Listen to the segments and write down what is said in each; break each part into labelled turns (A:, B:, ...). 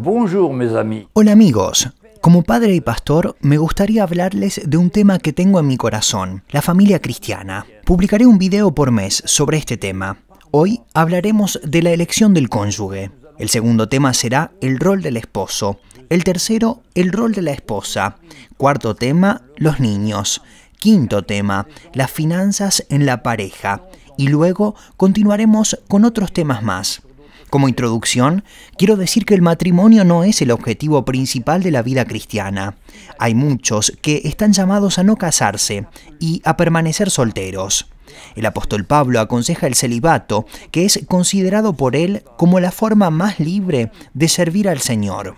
A: Bonjour mes amis.
B: Hola amigos, como padre y pastor me gustaría hablarles de un tema que tengo en mi corazón, la familia cristiana. Publicaré un video por mes sobre este tema. Hoy hablaremos de la elección del cónyuge. El segundo tema será el rol del esposo. El tercero, el rol de la esposa. Cuarto tema, los niños. Quinto tema, las finanzas en la pareja. Y luego continuaremos con otros temas más. Como introducción, quiero decir que el matrimonio no es el objetivo principal de la vida cristiana. Hay muchos que están llamados a no casarse y a permanecer solteros. El apóstol Pablo aconseja el celibato, que es considerado por él como la forma más libre de servir al Señor.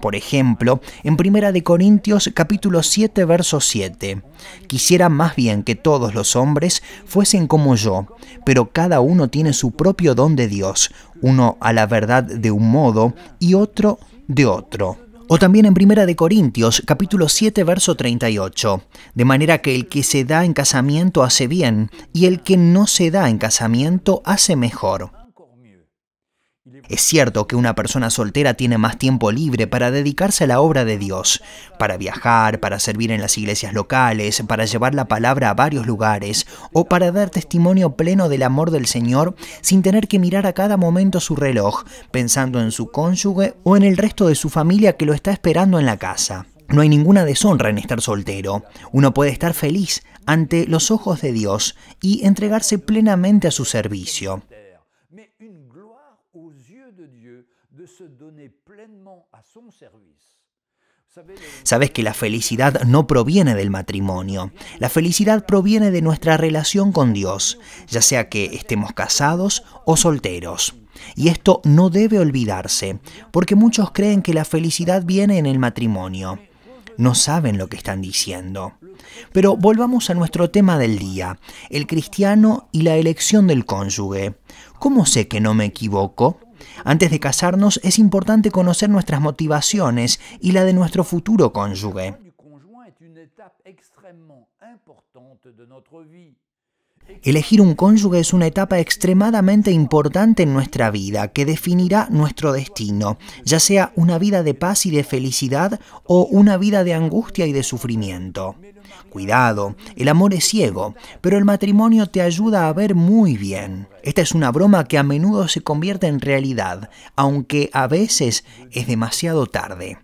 B: Por ejemplo, en 1 Corintios capítulo 7, verso 7, quisiera más bien que todos los hombres fuesen como yo, pero cada uno tiene su propio don de Dios, uno a la verdad de un modo y otro de otro. O también en 1 Corintios capítulo 7, verso 38, de manera que el que se da en casamiento hace bien, y el que no se da en casamiento hace mejor. Es cierto que una persona soltera tiene más tiempo libre para dedicarse a la obra de Dios, para viajar, para servir en las iglesias locales, para llevar la palabra a varios lugares o para dar testimonio pleno del amor del Señor sin tener que mirar a cada momento su reloj, pensando en su cónyuge o en el resto de su familia que lo está esperando en la casa. No hay ninguna deshonra en estar soltero. Uno puede estar feliz ante los ojos de Dios y entregarse plenamente a su servicio. Sabes que la felicidad no proviene del matrimonio. La felicidad proviene de nuestra relación con Dios, ya sea que estemos casados o solteros. Y esto no debe olvidarse, porque muchos creen que la felicidad viene en el matrimonio. No saben lo que están diciendo. Pero volvamos a nuestro tema del día, el cristiano y la elección del cónyuge. ¿Cómo sé que no me equivoco? Antes de casarnos es importante conocer nuestras motivaciones y la de nuestro futuro cónyuge. Elegir un cónyuge es una etapa extremadamente importante en nuestra vida que definirá nuestro destino, ya sea una vida de paz y de felicidad o una vida de angustia y de sufrimiento. Cuidado, el amor es ciego, pero el matrimonio te ayuda a ver muy bien. Esta es una broma que a menudo se convierte en realidad, aunque a veces es demasiado tarde.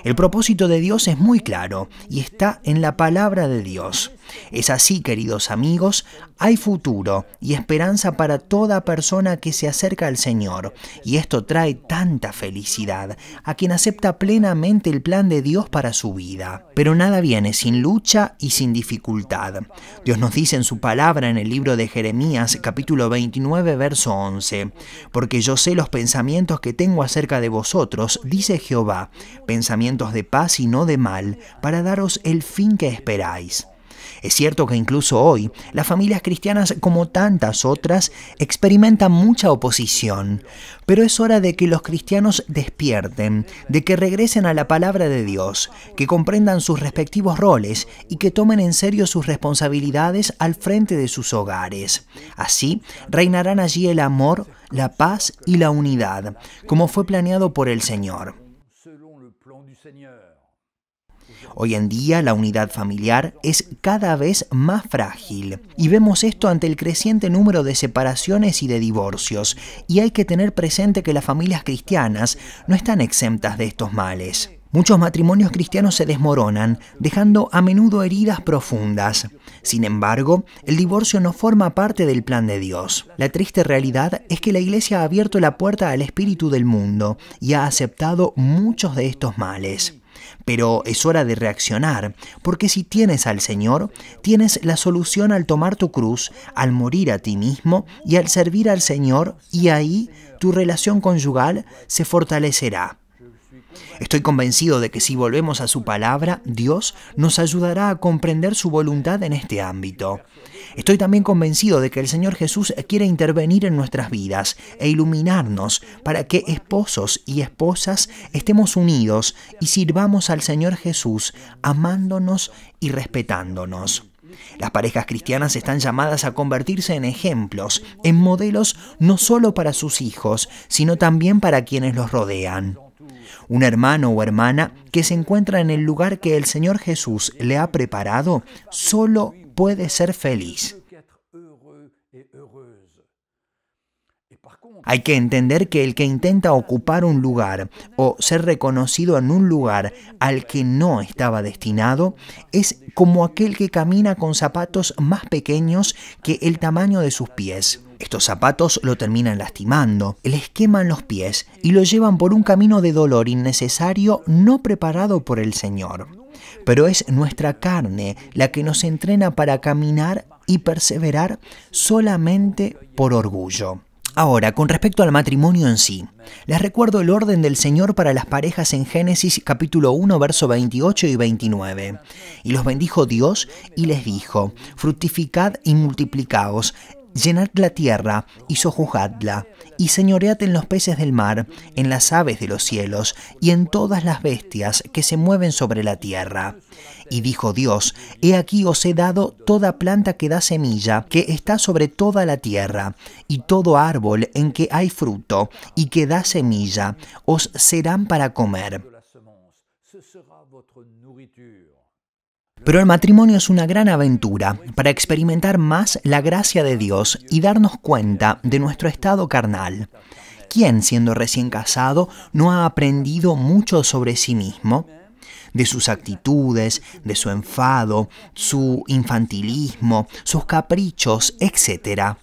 B: El propósito de Dios es muy claro y está en la palabra de Dios. Es así, queridos amigos, hay futuro y esperanza para toda persona que se acerca al Señor, y esto trae tanta felicidad a quien acepta plenamente el plan de Dios para su vida. Pero nada viene sin lucha y sin dificultad. Dios nos dice en su palabra en el libro de Jeremías, capítulo 29, verso 11, «Porque yo sé los pensamientos que tengo acerca de vosotros, dice Jehová, pensamientos de paz y no de mal, para daros el fin que esperáis». Es cierto que incluso hoy, las familias cristianas, como tantas otras, experimentan mucha oposición. Pero es hora de que los cristianos despierten, de que regresen a la palabra de Dios, que comprendan sus respectivos roles y que tomen en serio sus responsabilidades al frente de sus hogares. Así, reinarán allí el amor, la paz y la unidad, como fue planeado por el Señor. Hoy en día la unidad familiar es cada vez más frágil y vemos esto ante el creciente número de separaciones y de divorcios, y hay que tener presente que las familias cristianas no están exentas de estos males. Muchos matrimonios cristianos se desmoronan, dejando a menudo heridas profundas. Sin embargo, el divorcio no forma parte del plan de Dios. La triste realidad es que la Iglesia ha abierto la puerta al espíritu del mundo y ha aceptado muchos de estos males. Pero es hora de reaccionar, porque si tienes al Señor, tienes la solución al tomar tu cruz, al morir a ti mismo y al servir al Señor, y ahí tu relación conyugal se fortalecerá. Estoy convencido de que si volvemos a su palabra, Dios nos ayudará a comprender su voluntad en este ámbito. Estoy también convencido de que el Señor Jesús quiere intervenir en nuestras vidas e iluminarnos para que esposos y esposas estemos unidos y sirvamos al Señor Jesús amándonos y respetándonos. Las parejas cristianas están llamadas a convertirse en ejemplos, en modelos no solo para sus hijos, sino también para quienes los rodean. Un hermano o hermana que se encuentra en el lugar que el Señor Jesús le ha preparado, solo puede ser feliz. Hay que entender que el que intenta ocupar un lugar o ser reconocido en un lugar al que no estaba destinado es como aquel que camina con zapatos más pequeños que el tamaño de sus pies. Estos zapatos lo terminan lastimando, les queman los pies y lo llevan por un camino de dolor innecesario no preparado por el Señor. Pero es nuestra carne la que nos entrena para caminar y perseverar solamente por orgullo. Ahora, con respecto al matrimonio en sí, les recuerdo el orden del Señor para las parejas en Génesis capítulo 1, verso 28 y 29. Y los bendijo Dios y les dijo: fructificad y multiplicaos, llenad la tierra y sojuzgadla, y señoread en los peces del mar, en las aves de los cielos, y en todas las bestias que se mueven sobre la tierra. Y dijo Dios: he aquí os he dado toda planta que da semilla, que está sobre toda la tierra, y todo árbol en que hay fruto, y que da semilla, os serán para comer. Pero el matrimonio es una gran aventura para experimentar más la gracia de Dios y darnos cuenta de nuestro estado carnal. ¿Quién, siendo recién casado, no ha aprendido mucho sobre sí mismo? De sus actitudes, de su enfado, su infantilismo, sus caprichos, etc.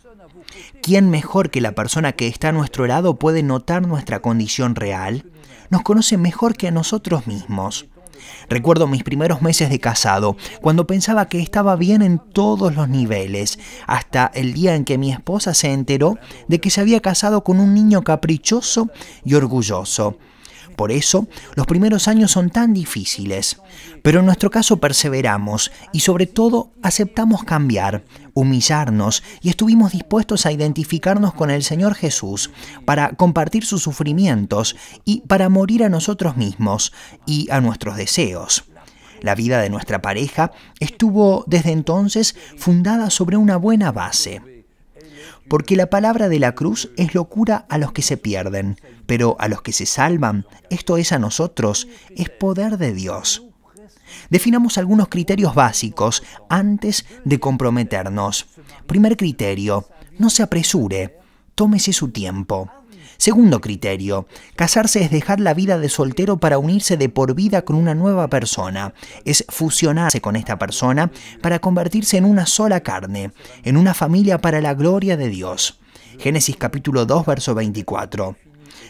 B: ¿Quién mejor que la persona que está a nuestro lado puede notar nuestra condición real? Nos conoce mejor que a nosotros mismos. Recuerdo mis primeros meses de casado, cuando pensaba que estaba bien en todos los niveles, hasta el día en que mi esposa se enteró de que se había casado con un niño caprichoso y orgulloso. Por eso, los primeros años son tan difíciles, pero en nuestro caso perseveramos y sobre todo aceptamos cambiar, humillarnos y estuvimos dispuestos a identificarnos con el Señor Jesús para compartir sus sufrimientos y para morir a nosotros mismos y a nuestros deseos. La vida de nuestra pareja estuvo desde entonces fundada sobre una buena base. Porque la palabra de la cruz es locura a los que se pierden, pero a los que se salvan, esto es a nosotros, es poder de Dios. Definamos algunos criterios básicos antes de comprometernos. Primer criterio: no se apresure, tómese su tiempo. Segundo criterio: casarse es dejar la vida de soltero para unirse de por vida con una nueva persona. Es fusionarse con esta persona para convertirse en una sola carne, en una familia para la gloria de Dios. Génesis capítulo 2, verso 24.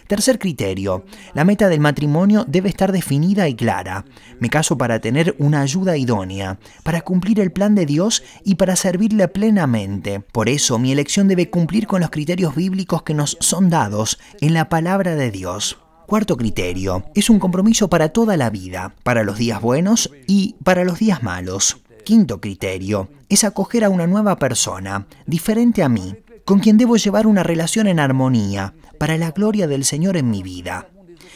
B: Tercer criterio: la meta del matrimonio debe estar definida y clara. Me caso para tener una ayuda idónea, para cumplir el plan de Dios y para servirle plenamente. Por eso, mi elección debe cumplir con los criterios bíblicos que nos son dados en la palabra de Dios. Cuarto criterio: es un compromiso para toda la vida, para los días buenos y para los días malos. Quinto criterio: es acoger a una nueva persona, diferente a mí, con quien debo llevar una relación en armonía, para la gloria del Señor en mi vida.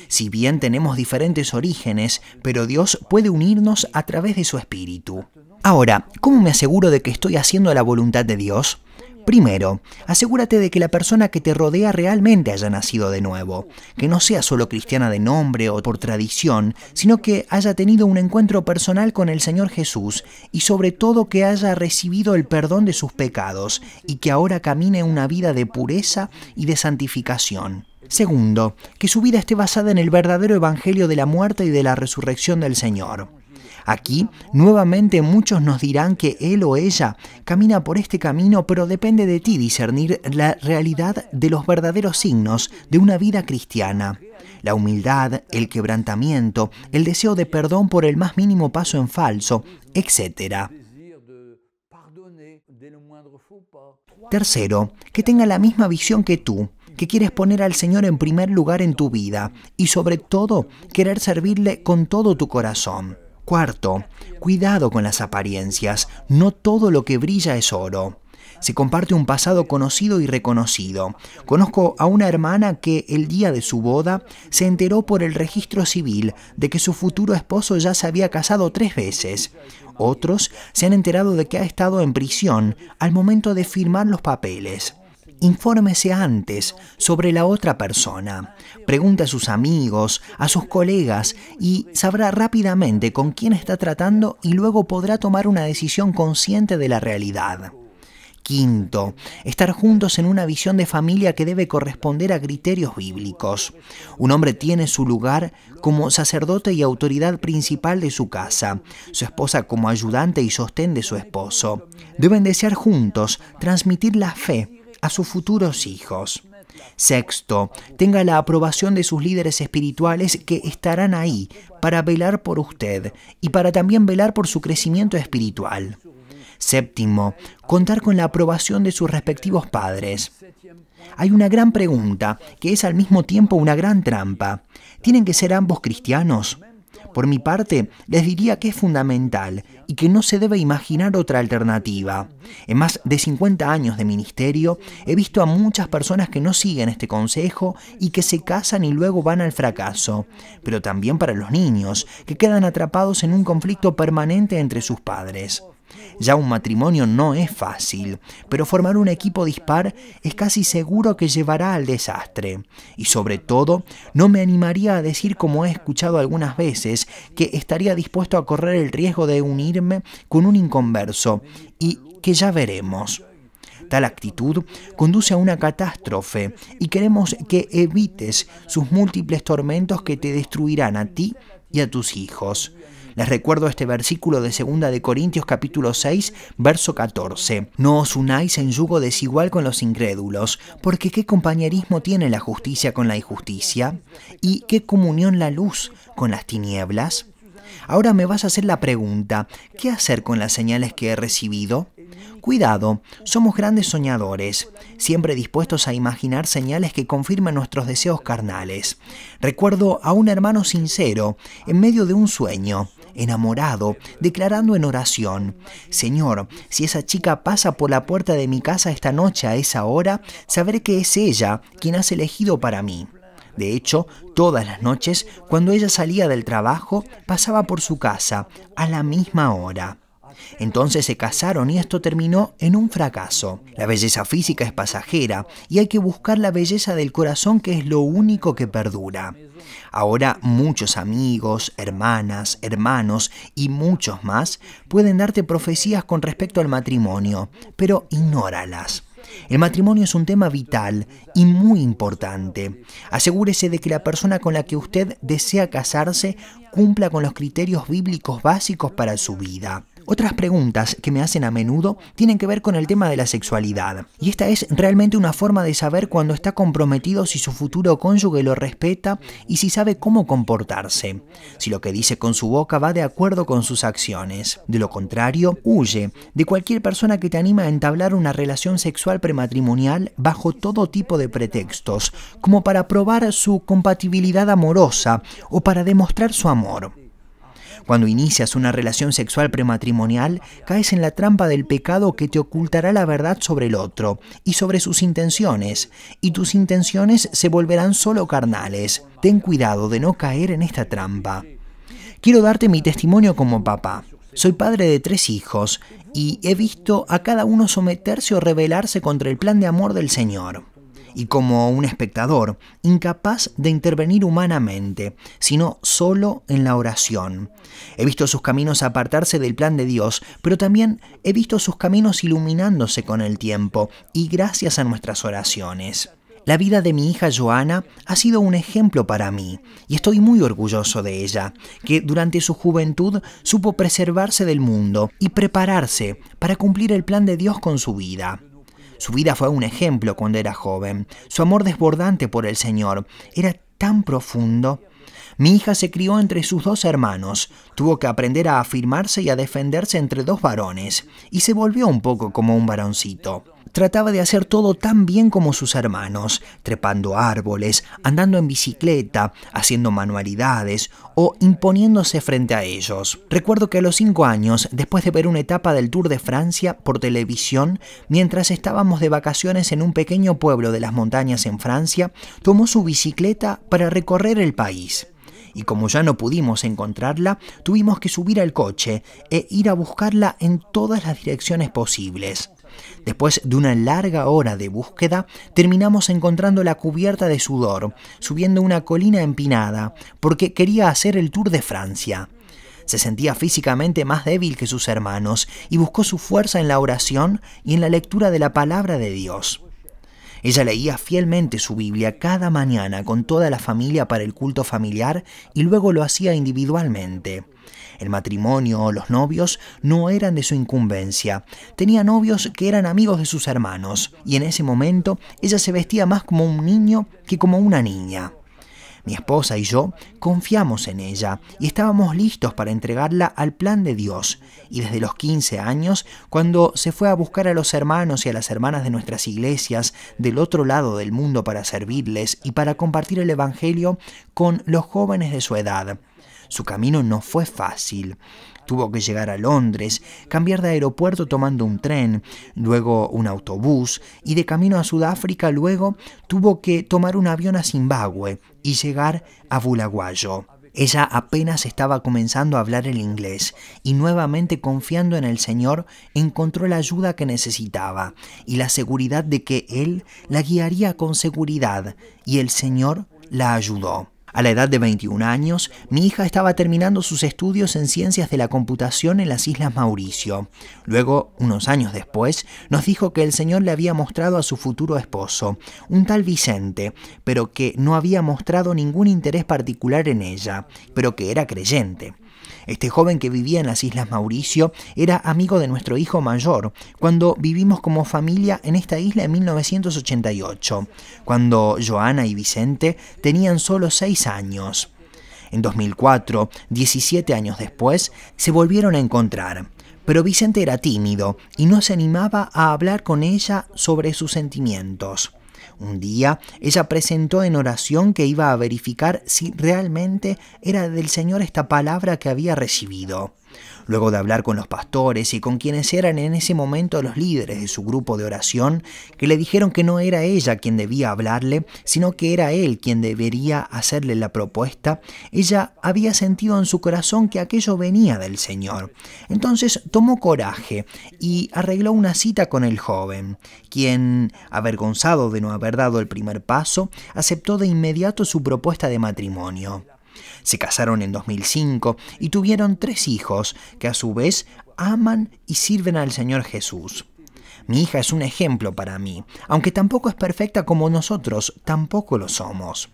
B: Si bien tenemos diferentes orígenes, pero Dios puede unirnos a través de su Espíritu. Ahora, ¿cómo me aseguro de que estoy haciendo la voluntad de Dios? Primero, asegúrate de que la persona que te rodea realmente haya nacido de nuevo, que no sea solo cristiana de nombre o por tradición, sino que haya tenido un encuentro personal con el Señor Jesús y sobre todo que haya recibido el perdón de sus pecados y que ahora camine una vida de pureza y de santificación. Segundo, que su vida esté basada en el verdadero evangelio de la muerte y de la resurrección del Señor. Aquí, nuevamente muchos nos dirán que él o ella camina por este camino, pero depende de ti discernir la realidad de los verdaderos signos de una vida cristiana. La humildad, el quebrantamiento, el deseo de perdón por el más mínimo paso en falso, etc. Tercero, que tenga la misma visión que tú, que quieres poner al Señor en primer lugar en tu vida y sobre todo querer servirle con todo tu corazón. Cuarto, cuidado con las apariencias, no todo lo que brilla es oro. Se comparte un pasado conocido y reconocido. Conozco a una hermana que el día de su boda se enteró por el registro civil de que su futuro esposo ya se había casado 3 veces. Otros se han enterado de que ha estado en prisión al momento de firmar los papeles. Infórmese antes sobre la otra persona. Pregunte a sus amigos, a sus colegas y sabrá rápidamente con quién está tratando y luego podrá tomar una decisión consciente de la realidad. Quinto, estar juntos en una visión de familia que debe corresponder a criterios bíblicos. Un hombre tiene su lugar como sacerdote y autoridad principal de su casa, su esposa como ayudante y sostén de su esposo. Deben desear juntos transmitir la fe a sus futuros hijos. Sexto, tenga la aprobación de sus líderes espirituales que estarán ahí para velar por usted y para también velar por su crecimiento espiritual. Séptimo, contar con la aprobación de sus respectivos padres. Hay una gran pregunta, que es al mismo tiempo una gran trampa. ¿Tienen que ser ambos cristianos? Por mi parte, les diría que es fundamental y que no se debe imaginar otra alternativa. En más de 50 años de ministerio, he visto a muchas personas que no siguen este consejo y que se casan y luego van al fracaso. Pero también para los niños, que quedan atrapados en un conflicto permanente entre sus padres. Ya un matrimonio no es fácil, pero formar un equipo dispar es casi seguro que llevará al desastre. Y sobre todo, no me animaría a decir, como he escuchado algunas veces, que estaría dispuesto a correr el riesgo de unirme con un inconverso y que ya veremos. Tal actitud conduce a una catástrofe y queremos que evites sus múltiples tormentos que te destruirán a ti y a tus hijos. Les recuerdo este versículo de 2 de Corintios capítulo 6, verso 14. No os unáis en yugo desigual con los incrédulos, porque ¿qué compañerismo tiene la justicia con la injusticia? ¿Y qué comunión la luz con las tinieblas? Ahora me vas a hacer la pregunta, ¿qué hacer con las señales que he recibido? Cuidado, somos grandes soñadores, siempre dispuestos a imaginar señales que confirman nuestros deseos carnales. Recuerdo a un hermano sincero, en medio de un sueño, enamorado, declarando en oración: Señor, si esa chica pasa por la puerta de mi casa esta noche a esa hora, sabré que es ella quien has elegido para mí. De hecho, todas las noches, cuando ella salía del trabajo, pasaba por su casa a la misma hora. Entonces se casaron y esto terminó en un fracaso. La belleza física es pasajera y hay que buscar la belleza del corazón, que es lo único que perdura. Ahora muchos amigos, hermanas, hermanos y muchos más pueden darte profecías con respecto al matrimonio, pero ignóralas. El matrimonio es un tema vital y muy importante. Asegúrese de que la persona con la que usted desea casarse cumpla con los criterios bíblicos básicos para su vida. Otras preguntas que me hacen a menudo tienen que ver con el tema de la sexualidad. Y esta es realmente una forma de saber cuando está comprometido, si su futuro cónyuge lo respeta y si sabe cómo comportarse. Si lo que dice con su boca va de acuerdo con sus acciones. De lo contrario, huye de cualquier persona que te anime a entablar una relación sexual prematrimonial bajo todo tipo de pretextos, como para probar su compatibilidad amorosa o para demostrar su amor. Cuando inicias una relación sexual prematrimonial, caes en la trampa del pecado que te ocultará la verdad sobre el otro y sobre sus intenciones, y tus intenciones se volverán solo carnales. Ten cuidado de no caer en esta trampa. Quiero darte mi testimonio como papá. Soy padre de 3 hijos y he visto a cada uno someterse o rebelarse contra el plan de amor del Señor. Y como un espectador, incapaz de intervenir humanamente, sino solo en la oración. He visto sus caminos apartarse del plan de Dios, pero también he visto sus caminos iluminándose con el tiempo y gracias a nuestras oraciones. La vida de mi hija Joana ha sido un ejemplo para mí y estoy muy orgulloso de ella, que durante su juventud supo preservarse del mundo y prepararse para cumplir el plan de Dios con su vida. Su vida fue un ejemplo cuando era joven. Su amor desbordante por el Señor era tan profundo. Mi hija se crió entre sus 2 hermanos, tuvo que aprender a afirmarse y a defenderse entre 2 varones, y se volvió un poco como un varoncito. Trataba de hacer todo tan bien como sus hermanos, trepando árboles, andando en bicicleta, haciendo manualidades o imponiéndose frente a ellos. Recuerdo que a los 5 años, después de ver una etapa del Tour de Francia por televisión, mientras estábamos de vacaciones en un pequeño pueblo de las montañas en Francia, tomó su bicicleta para recorrer el país. y como ya no pudimos encontrarla, tuvimos que subir al coche e ir a buscarla en todas las direcciones posibles. Después de una larga hora de búsqueda, terminamos encontrándola cubierta de sudor, subiendo una colina empinada, porque quería hacer el Tour de Francia. Se sentía físicamente más débil que sus hermanos y buscó su fuerza en la oración y en la lectura de la palabra de Dios. Ella leía fielmente su Biblia cada mañana con toda la familia para el culto familiar y luego lo hacía individualmente. El matrimonio o los novios no eran de su incumbencia. Tenía novios que eran amigos de sus hermanos y en ese momento ella se vestía más como un niño que como una niña. Mi esposa y yo confiamos en ella y estábamos listos para entregarla al plan de Dios. Y desde los 15 años, cuando se fue a buscar a los hermanos y a las hermanas de nuestras iglesias del otro lado del mundo para servirles y para compartir el Evangelio con los jóvenes de su edad, su camino no fue fácil. Tuvo que llegar a Londres, cambiar de aeropuerto tomando un tren, luego un autobús, y de camino a Sudáfrica luego tuvo que tomar un avión a Zimbabue y llegar a Bulawayo. Ella apenas estaba comenzando a hablar el inglés y nuevamente confiando en el Señor encontró la ayuda que necesitaba y la seguridad de que Él la guiaría con seguridad y el Señor la ayudó. A la edad de 21 años, mi hija estaba terminando sus estudios en ciencias de la computación en las Islas Mauricio. Luego, unos años después, nos dijo que el Señor le había mostrado a su futuro esposo, un tal Vicente, pero que no había mostrado ningún interés particular en ella, pero que era creyente. Este joven que vivía en las Islas Mauricio era amigo de nuestro hijo mayor, cuando vivimos como familia en esta isla en 1988, cuando Joana y Vicente tenían solo 6 años. En 2004, 17 años después, se volvieron a encontrar, pero Vicente era tímido y no se animaba a hablar con ella sobre sus sentimientos. Un día, ella presentó en oración que iba a verificar si realmente era del Señor esta palabra que había recibido. Luego de hablar con los pastores y con quienes eran en ese momento los líderes de su grupo de oración, que le dijeron que no era ella quien debía hablarle, sino que era él quien debería hacerle la propuesta, ella había sentido en su corazón que aquello venía del Señor. Entonces tomó coraje y arregló una cita con el joven, quien, avergonzado de no haber dado el primer paso, aceptó de inmediato su propuesta de matrimonio. Se casaron en 2005 y tuvieron 3 hijos que a su vez aman y sirven al Señor Jesús. Mi hija es un ejemplo para mí, aunque tampoco es perfecta como nosotros, tampoco lo somos.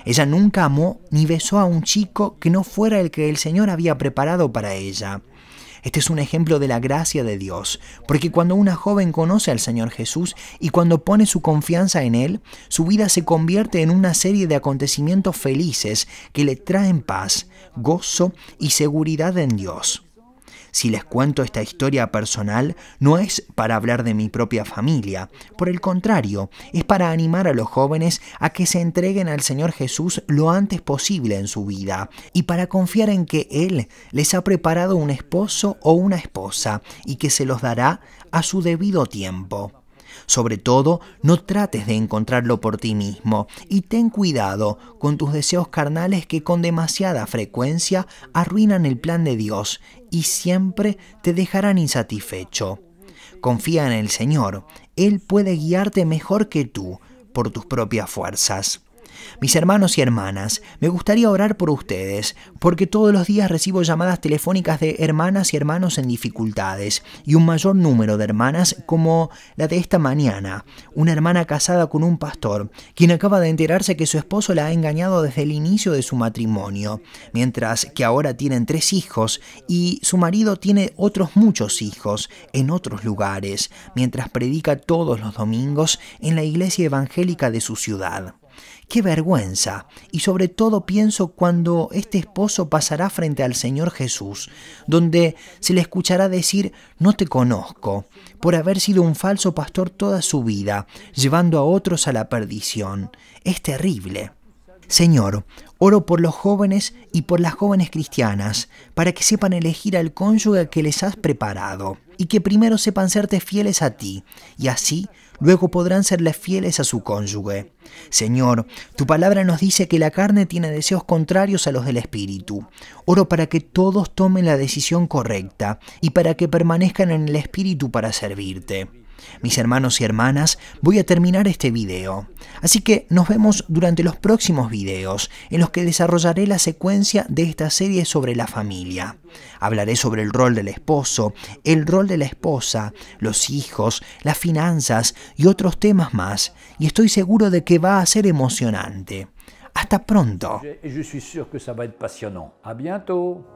B: Ella nunca amó ni besó a un chico que no fuera el que el Señor había preparado para ella. Este es un ejemplo de la gracia de Dios, porque cuando una joven conoce al Señor Jesús y cuando pone su confianza en Él, su vida se convierte en una serie de acontecimientos felices que le traen paz, gozo y seguridad en Dios. Si les cuento esta historia personal, no es para hablar de mi propia familia. Por el contrario, es para animar a los jóvenes a que se entreguen al Señor Jesús lo antes posible en su vida y para confiar en que Él les ha preparado un esposo o una esposa y que se los dará a su debido tiempo. Sobre todo, no trates de encontrarlo por ti mismo y ten cuidado con tus deseos carnales que con demasiada frecuencia arruinan el plan de Dios y siempre te dejarán insatisfecho. Confía en el Señor, Él puede guiarte mejor que tú por tus propias fuerzas. Mis hermanos y hermanas, me gustaría orar por ustedes, porque todos los días recibo llamadas telefónicas de hermanas y hermanos en dificultades, y un mayor número de hermanas como la de esta mañana, una hermana casada con un pastor, quien acaba de enterarse que su esposo la ha engañado desde el inicio de su matrimonio, mientras que ahora tienen 3 hijos, y su marido tiene otros muchos hijos en otros lugares, mientras predica todos los domingos en la iglesia evangélica de su ciudad. ¡Qué vergüenza! Y sobre todo pienso cuando este esposo pasará frente al Señor Jesús, donde se le escuchará decir, no te conozco, por haber sido un falso pastor toda su vida, llevando a otros a la perdición. Es terrible. Señor, oro por los jóvenes y por las jóvenes cristianas, para que sepan elegir al cónyuge que les has preparado, y que primero sepan serte fieles a ti, y así luego podrán serle fieles a su cónyuge. Señor, tu palabra nos dice que la carne tiene deseos contrarios a los del espíritu. Oro para que todos tomen la decisión correcta y para que permanezcan en el espíritu para servirte. Mis hermanos y hermanas, voy a terminar este video, así que nos vemos durante los próximos videos en los que desarrollaré la secuencia de esta serie sobre la familia. Hablaré sobre el rol del esposo, el rol de la esposa, los hijos, las finanzas y otros temas más, y estoy seguro de que va a ser emocionante. Hasta pronto.
A: Je suis sûr que ça va être passionnant. À bientôt.